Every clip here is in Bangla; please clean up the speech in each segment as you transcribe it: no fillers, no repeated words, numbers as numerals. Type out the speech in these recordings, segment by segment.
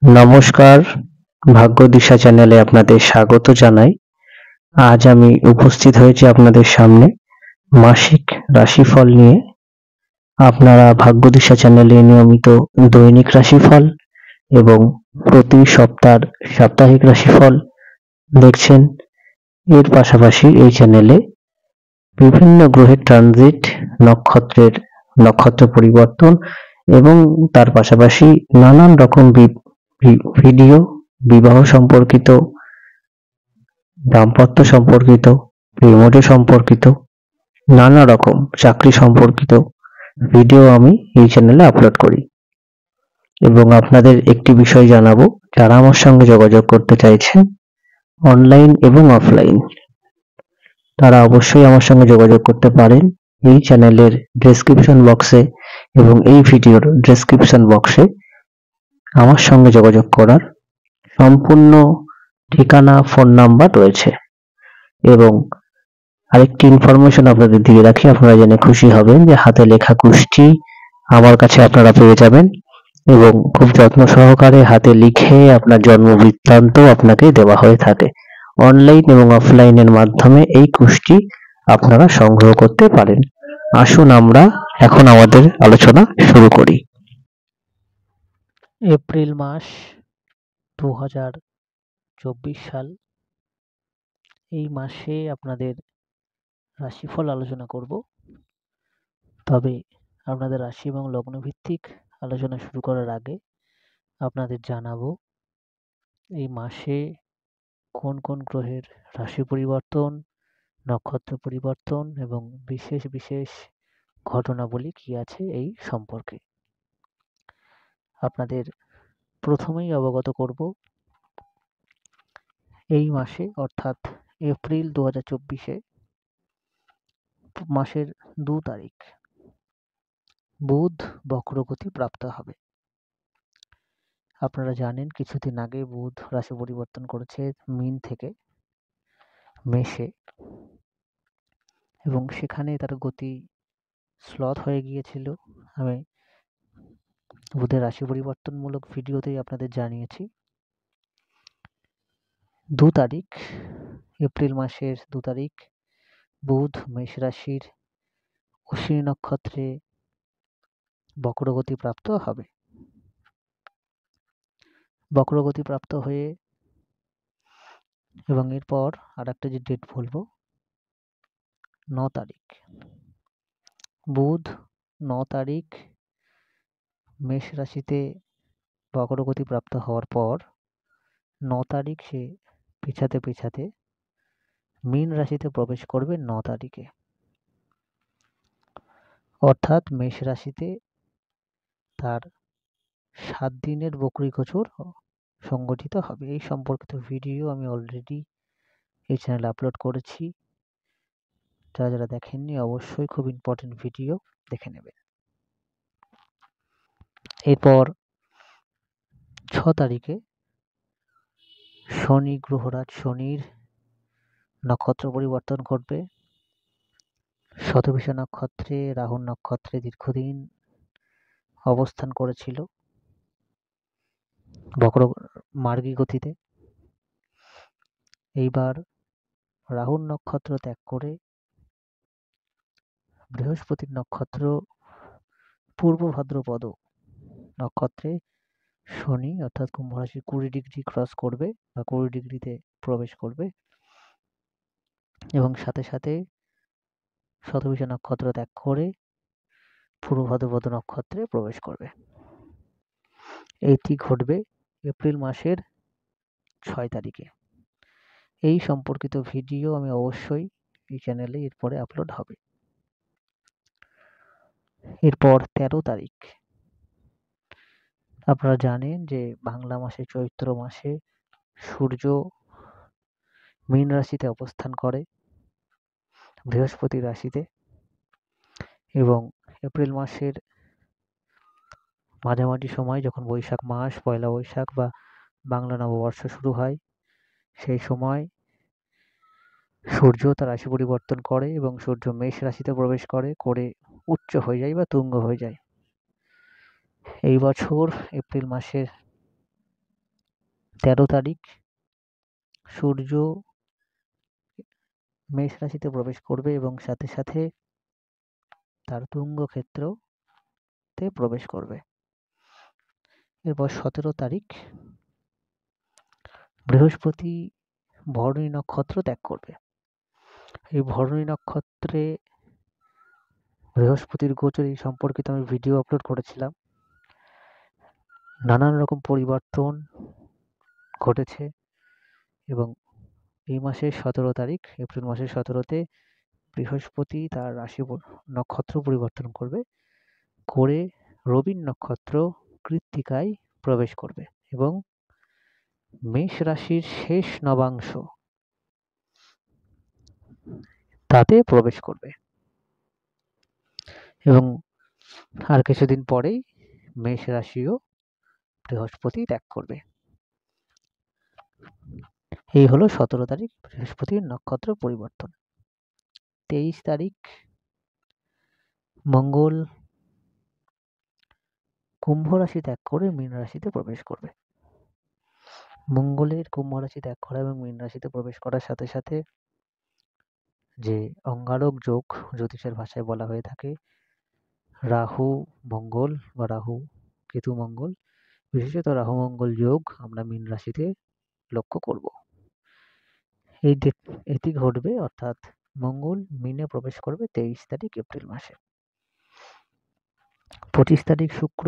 নমস্কার, ভাগ্যদিশা চ্যানেলে আপনাদের স্বাগত জানাই। আজ আমি উপস্থিত হয়েছি আপনাদের সামনে মাসিক রাশিফল নিয়ে। আপনারা ভাগ্যদিশা চ্যানেলে নিয়মিত দৈনিক রাশিফল এবং প্রতি সপ্তাহের সাপ্তাহিক রাশিফল দেখছেন। এর পাশাপাশি এই চ্যানেলে বিভিন্ন গ্রহের ট্রানজিট, নক্ষত্র পরিবর্তন এবং তার পাশাপাশি নানান রকম ভিডিও, বিবাহ সম্পর্কিত, দাম্পত্য সম্পর্কিত, প্রেমজ সম্পর্কিত, নানা রকম চাকরি সম্পর্কিত ভিডিও আমি এই চ্যানেলে আপলোড করি। এবং আপনাদের একটি বিষয় জানাবো, যারা আমার সঙ্গে যোগাযোগ করতে চাইছেন অনলাইন এবং অফলাইন, তারা অবশ্যই আমার সঙ্গে যোগাযোগ করতে পারেন। এই চ্যানেলের ডেসক্রিপশন বক্সে এবং এই ভিডিওর ডেসক্রিপশন বক্সে আমার সঙ্গে যোগাযোগ করার সম্পূর্ণ ঠিকানা, ফোন নাম্বার রয়েছে। এবং আরেকটি ইনফরমেশন আপনাদের দিয়ে রাখি, আপনারা জেনে খুশি হবেন যে হাতে লেখা কুষ্টি আমার কাছে আপনারা পেয়ে যাবেন এবং খুব যত্ন সহকারে হাতে লিখে আপনার জন্ম বৃত্তান্ত আপনাকে দেওয়া হয়ে থাকে। অনলাইন এবং অফলাইনের মাধ্যমে এই কুষ্টি আপনারা সংগ্রহ করতে পারেন। আসুন আমরা এখন আমাদের আলোচনা শুরু করি। এপ্রিল মাস 2024 সাল, এই মাসে আপনাদের রাশিফল আলোচনা করব। তবে আপনাদের রাশি এবং লগ্ন ভিত্তিক আলোচনা শুরু করার আগে আপনাদের জানাবো এই মাসে কোন কোন গ্রহের রাশি পরিবর্তন, নক্ষত্র পরিবর্তন এবং বিশেষ বিশেষ ঘটনাবলী কি আছে এই সম্পর্কে। আপনাদের প্রথমেই অবগত করব, এই মাসে অর্থাৎ এপ্রিল 2024-এ মাসের 2 তারিখ বুধ বক্রগতি প্রাপ্ত হবে। আপনারা জানেন কিছুদিন আগে বুধ রাশি পরিবর্তন করেছে মীন থেকে মেষে, এবং সেখানে তার গতি স্লথ হয়ে গিয়েছিল। আমি বুধের রাশি পরিবর্তনমূলক ভিডিওতেই আপনাদের জানিয়েছি। 2 তারিখ, এপ্রিল মাসের 2 তারিখ বুধ মেষ রাশির অশ্বিনী নক্ষত্রে বক্রগতি প্রাপ্ত হবে। বক্রগতি প্রাপ্ত হয়ে এবং এরপর আর একটা যে ডেট বলবো, 9 তারিখ বুধ 9 তারিখ মেষ রাশিতে বক্রগতি প্রাপ্ত হওয়ার পর 9 তারিখ সে পেছাতে পেছাতে মীন রাশিতে প্রবেশ করবে 9 তারিখে। অর্থাৎ মেষ রাশিতে তার 7 দিনের বকরি গোচর সংগঠিত হবে। এই সম্পর্কিত ভিডিও আমি অলরেডি এই চ্যানেলে আপলোড করেছি। যারা যারা দেখেননি অবশ্যই খুব ইম্পর্টেন্ট ভিডিও দেখে নেবেন। এরপর 6 তারিখে শনি গ্রহরাজ শনির নক্ষত্র পরিবর্তন ঘটবে। শতভিষা নক্ষত্রে, রাহু নক্ষত্রে দীর্ঘদিন অবস্থান করেছিল বক্র মার্গী গতিতে। এইবার রাহুর নক্ষত্র ত্যাগ করে বৃহস্পতির নক্ষত্র পূর্ব ভাদ্রপদ নক্ষত্রে শনি অর্থাৎ কুম্ভ রাশি 20 ডিগ্রি ক্রস করবে বা 20 ডিগ্রিতে প্রবেশ করবে, এবং সাথে সাথে শতভিষা নক্ষত্র ত্যাগ করে পূর্ব ভাদ্রপদ নক্ষত্রে প্রবেশ করবে। এইটি ঘটবে এপ্রিল মাসের 6 তারিখে। এই সম্পর্কিত ভিডিও আমি অবশ্যই এই চ্যানেলে এরপরে আপলোড হবে। এরপর 13 তারিখ, আপনারা জানেন যে বাংলা মাসে চৈত্র মাসে সূর্য মীন রাশিতে অবস্থান করে বৃহস্পতি রাশিতে, এবং এপ্রিল মাসের মাঝামাঝি সময় যখন বৈশাখ মাস, পয়লা বৈশাখ বা বাংলা নববর্ষ শুরু হয়, সেই সময় সূর্য তার রাশি পরিবর্তন করে এবং সূর্য মেষ রাশিতে প্রবেশ করে উচ্চ হয়ে যায় বা তুঙ্গ হয়ে যায়। এই বছর এপ্রিল মাসের 13 তারিখ সূর্য মেষ রাশিতে প্রবেশ করবে এবং সাথে সাথে তার তুঙ্গ ক্ষেত্রতে প্রবেশ করবে। এরপর 17 তারিখ বৃহস্পতি ভরণী নক্ষত্র ত্যাগ করবে। এই ভরণী নক্ষত্রে বৃহস্পতির গোচর এই সম্পর্কিত আমি ভিডিও আপলোড করেছিলাম। নানান রকম পরিবর্তন ঘটেছে এবং এই মাসের 17 তারিখ এপ্রিল মাসের 17তে বৃহস্পতি তার রাশি নক্ষত্র পরিবর্তন করে রবীন নক্ষত্র কৃত্তিকায় প্রবেশ করবে এবং মেষ রাশির শেষ নবাংশ তাতে প্রবেশ করবে এবং আর কিছুদিন পরেই মেষ রাশিও বৃহস্পতি ত্যাগ করবে। এই হলো 17 তারিখ বৃহস্পতির নক্ষত্র পরিবর্তন। 23 তারিখ মঙ্গল কুম্ভ রাশি ত্যাগ করে মীন রাশিতে প্রবেশ করবে। মঙ্গলের কুম্ভ রাশি ত্যাগ করা এবং মীন রাশিতে প্রবেশ করার সাথে সাথে যে অঙ্গারক যোগ জ্যোতিষের ভাষায় বলা হয়ে থাকে, রাহু মঙ্গল বা রাহু কেতু মঙ্গল, বিশেষত রাহু মঙ্গল যোগ আমরা মীন রাশিতে লক্ষ্য করব। এটি ঘটবে অর্থাৎ মঙ্গল মীনে প্রবেশ করবে 23 তারিখ এপ্রিল মাসে। 25 তারিখ শুক্র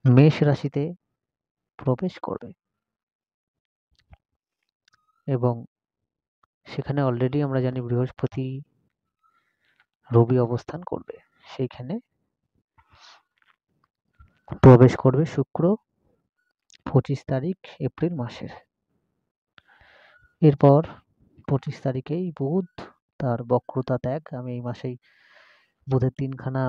মেষ রাশিতে প্রবেশ করবে এবং সেখানে অলরেডি আমরা জানি বৃহস্পতি রবি অবস্থান করবে, সেইখানে প্রবেশ করবে শুক্র 25 তারিখ এপ্রিল মাসের। এরপর 25 তারিখেই বুধ তার বক্রতা ত্যাগ, আমি এই মাসেই বুধের তিনখানা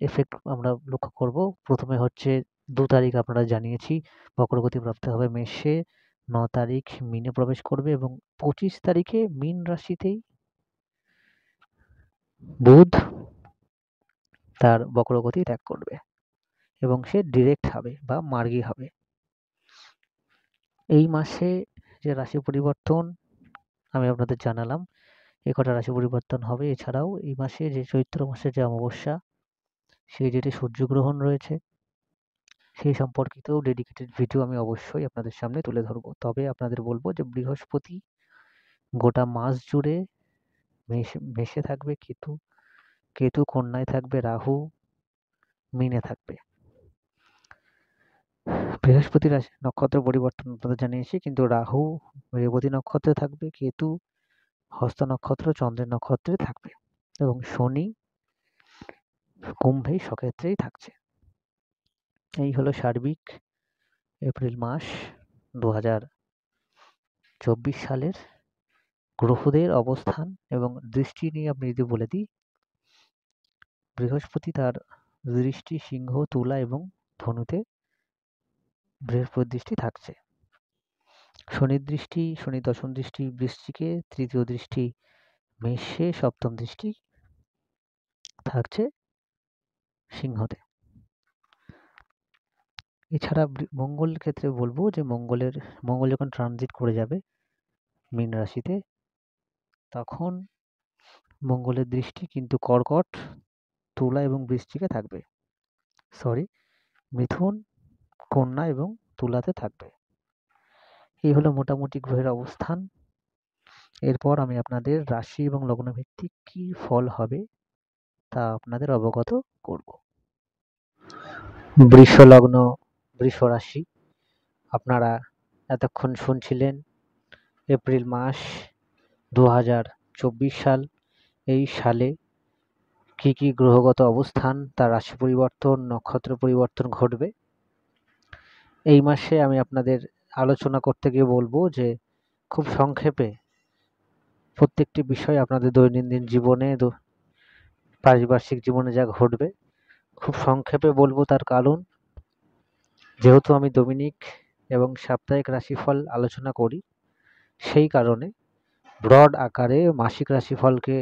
এফেক্ট আমরা লক্ষ্য করব। প্রথমে হচ্ছে 2 তারিখ আপনারা জানিয়েছি বক্রগতি প্রাপ্ত হবে মেষে, 9 তারিখ মীনে প্রবেশ করবে এবং 25 তারিখে মীন রাশিতেই বুধ তার বক্রগতি ত্যাগ করবে এবং সে ডিরেক্ট হবে বা মার্গী হবে। এই মাসে যে রাশি পরিবর্তন আমি আপনাদের জানালাম, এ কটা রাশি পরিবর্তন হবে। এছাড়াও এই মাসে যে চৈত্র মাসের যে অমাবস্যা, সেই ডেটে সূর্যগ্রহণ রয়েছে, সেই সম্পর্কিতও ডেডিকেটেড ভিডিও আমি অবশ্যই আপনাদের সামনে তুলে ধরবো। তবে আপনাদের বলবো যে বৃহস্পতি গোটা মাস জুড়ে মেষে থাকবে, কেতু কন্যায় থাকবে, রাহু মীনে থাকবে। বৃহস্পতি রাশি নক্ষত্র পরিবর্তন আপনাদের জানিয়েছি, কিন্তু রাহু রেবতী নক্ষত্রে থাকবে, কেতু হস্ত নক্ষত্র চন্দ্রের নক্ষত্রে থাকবে এবং শনি কুম্ভে সক্ষেত্রেই থাকছে। এই হলো সার্বিক এপ্রিল মাস 2024 সালের গ্রহদের অবস্থান এবং দৃষ্টি নিয়ে আপনি যদি বলে দিই, বৃহস্পতি তার দৃষ্টি সিংহ, তুলা এবং ধনুতে বৃহস্পতির দৃষ্টি থাকছে। শনির দৃষ্টি, শনি দশম দৃষ্টি বৃশ্চিকে, তৃতীয় দৃষ্টি মেষে, সপ্তম দৃষ্টি থাকছে সিংহতে। এছাড়া মঙ্গলের ক্ষেত্রে বলবো যে মঙ্গল যখন ট্রানজিট করে যাবে মীন রাশিতে, তখন মঙ্গলের দৃষ্টি কিন্তু কর্কট, তুলা এবং বৃশ্চিকে থাকবে, মিথুন, কন্যা এবং তুলাতে থাকবে। এই হলো মোটামুটি গ্রহের অবস্থান। এরপর আমি আপনাদের রাশি এবং লগ্ন ভিত্তিক কি ফল হবে তা আপনাদের অবগত করব। বৃষ লগ্ন, বৃষ রাশি, আপনারা এতক্ষণ শুনছিলেন এপ্রিল মাস 2024 সাল, এই সালে কি কি গ্রহগত অবস্থান, তার রাশি পরিবর্তন, নক্ষত্র পরিবর্তন ঘটবে। এই মাসে আমি আপনাদের আলোচনা করতে গিয়ে বলবো যে খুব সংক্ষেপে প্রত্যেকটি বিষয় আপনাদের দৈনন্দিন জীবনে, পারিপার্শ্বিক জীবনে যা ঘটবে খুব সংক্ষেপে বলবো। তার কারণ, যেহেতু আমি দৈনিক এবং সাপ্তাহিক রাশিফল আলোচনা করি, সেই কারণে ব্রড আকারে মাসিক রাশিফলকে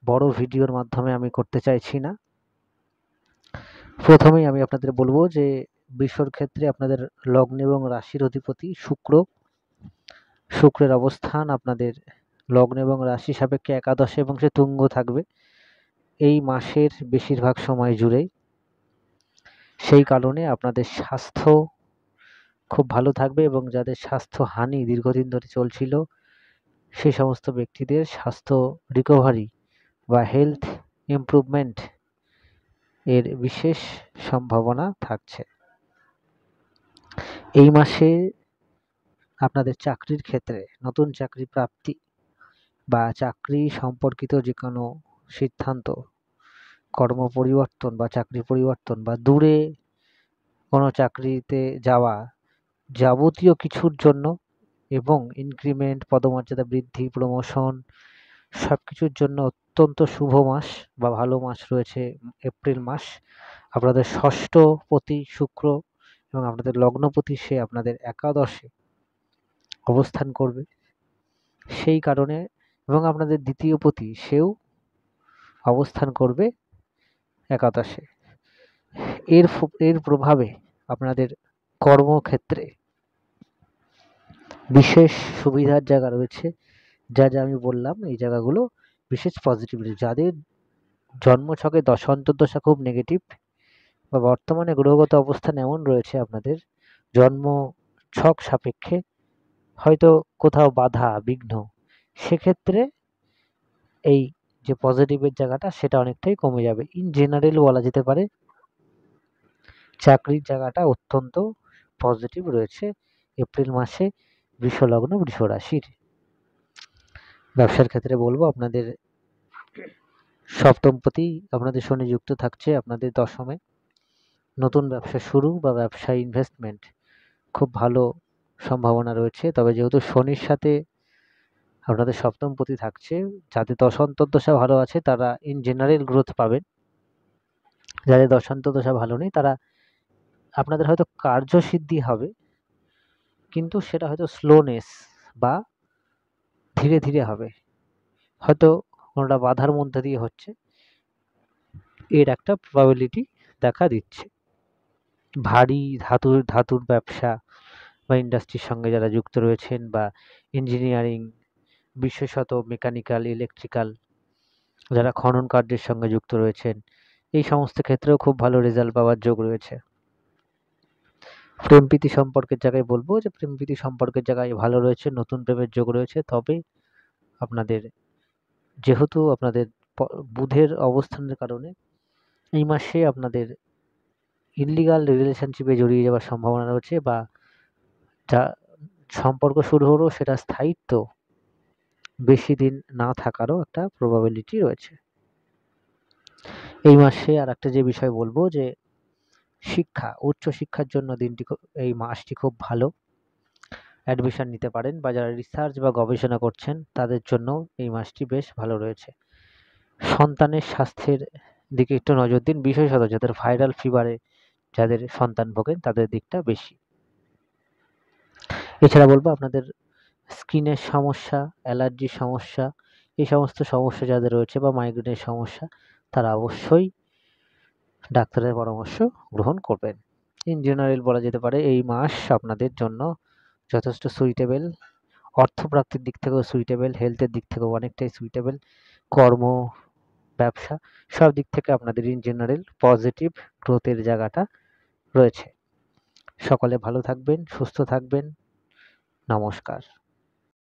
বড় ভিডিওর মাধ্যমে আমি করতে চাইছি না। প্রথমেই আমি আপনাদের বলবো যে বৃষর ক্ষেত্রে আপনাদের লগ্ন এবং রাশির অধিপতি শুক্রের অবস্থান আপনাদের লগ্ন এবং রাশি সাপেক্ষে একাদশে এবং সে তুঙ্গ থাকবে এই মাসের বেশিরভাগ সময় জুড়েই। সেই কারণে আপনাদের স্বাস্থ্য খুব ভালো থাকবে এবং যাদের স্বাস্থ্য হানি দীর্ঘদিন ধরে চলছিল সেই সমস্ত ব্যক্তিদের স্বাস্থ্য রিকভারি বা হেলথ ইমপ্রুভমেন্ট এর বিশেষ সম্ভাবনা থাকছে। এই মাসে আপনাদের চাকরির ক্ষেত্রে নতুন চাকরি প্রাপ্তি বা চাকরি সম্পর্কিত যে কোনো সিদ্ধান্ত, কর্ম পরিবর্তন বা চাকরি পরিবর্তন বা দূরে কোনো চাকরিতে যাওয়া যাবতীয় কিছুর জন্য এবং ইনক্রিমেন্ট, পদমর্যাদা বৃদ্ধি, প্রমোশন সবকিছুর জন্য অত্যন্ত শুভ মাস বা ভালো মাস রয়েছে এপ্রিল মাস। আপনাদের ষষ্ঠপতি শুক্র এবং আপনাদের লগ্নপতি সে আপনাদের একাদশে অবস্থান করবে সেই কারণে, এবং আপনাদের দ্বিতীয় পতি সেও অবস্থান করবে একাদশে। এর প্রভাবে আপনাদের কর্মক্ষেত্রে বিশেষ সুবিধার জায়গা রয়েছে। যা আমি বললাম এই জায়গাগুলো বিশেষ পজিটিভিটি। যাদের জন্মছকে দশা অন্তর্দশা খুব নেগেটিভ বা বর্তমানে গ্রহগত অবস্থান এমন রয়েছে আপনাদের জন্ম ছক সাপেক্ষে হয়তো কোথাও বাধা বিঘ্ন, সেক্ষেত্রে এই যে পজিটিভের জায়গাটা সেটা অনেকটাই কমে যাবে। ইন জেনারেল বলা যেতে পারে চাকরির জায়গাটা অত্যন্ত পজিটিভ রয়েছে এপ্রিল মাসে বৃষ লগ্ন বৃষ রাশির। ব্যবসার ক্ষেত্রে বলবো আপনাদের সপ্তমপতি আপনাদের শনি যুক্ত থাকছে আপনাদের দশমে। নতুন ব্যবসা শুরু বা ব্যবসায় ইনভেস্টমেন্ট খুব ভালো সম্ভাবনা রয়েছে। তবে যেহেতু শনির সাথে আপনাদের সপ্তমপতি থাকছে, যাদের দশা অন্তর্দশা ভালো আছে তারা ইন জেনারেল গ্রোথ পাবেন। যাদের দশা অন্তর্দশা ভালো নেই তারা আপনাদের হয়তো কার্যসিদ্ধি হবে, কিন্তু সেটা হয়তো স্লোনেস বা ধীরে ধীরে হবে, হয়তো কোনোটা বাধার মধ্যে দিয়ে হচ্ছে, এর একটা প্রবাবিলিটি দেখা দিচ্ছে। ভারী ধাতুর ব্যবসা বা ইন্ডাস্ট্রির সঙ্গে যারা যুক্ত রয়েছেন বা ইঞ্জিনিয়ারিং বিশেষত মেকানিক্যাল, ইলেকট্রিক্যাল, যারা খনন কার্যের সঙ্গে যুক্ত রয়েছেন এই সমস্ত ক্ষেত্রেও খুব ভালো রেজাল্ট পাওয়ার যোগ রয়েছে। প্রেমপ্রীতি সম্পর্কের জায়গায় বলবো যে প্রেমপ্রীতি সম্পর্কের জায়গায় ভালো রয়েছে, নতুন প্রেমের যোগ রয়েছে। তবে আপনাদের যেহেতু আপনাদের বুধের অবস্থানের কারণে এই মাসে আপনাদের ইললিগাল রিলেশনশিপে জড়িয়ে যাওয়ার সম্ভাবনা রয়েছে বা যা সম্পর্ক শুরু হলো সেটা স্থায়িত্ব বেশি দিন না থাকারও একটা প্রবাবিলিটি রয়েছে। এই মাসে আর একটা যে বিষয় বলবো যে শিক্ষা, উচ্চশিক্ষার জন্য এই মাসটি খুব ভালো। অ্যাডমিশন নিতে পারেন বা যারা রিসার্চ বা গবেষণা করছেন তাদের জন্য এই মাসটি বেশ ভালো রয়েছে। সন্তানের স্বাস্থ্যের দিকে একটু নজর দিন, বিশেষত যাদের ভাইরাল ফিভারে যাদের সন্তান ভোগেন তাদের দিকটা বেশি। এছাড়া বলবো আপনাদের স্কিনের সমস্যা, অ্যালার্জির সমস্যা, এই সমস্ত সমস্যা যাদের রয়েছে বা মাইগ্রেনের সমস্যা তারা অবশ্যই ডাক্তারের পরামর্শ গ্রহণ করবেন। ইন জেনারেল বলা যেতে পারে এই মাস আপনাদের জন্য যথেষ্ট সুইটেবল, অর্থপ্রাপ্তির দিক থেকেও সুইটেবল, হেলথের দিক থেকেও অনেকটাই সুইটেবল, কর্ম ব্যবসা সব দিক থেকে আপনাদের ইন জেনারেল পজিটিভ গ্রোথের জায়গাটা রয়েছে। সকলে ভালো থাকবেন, সুস্থ থাকবেন। নমস্কার।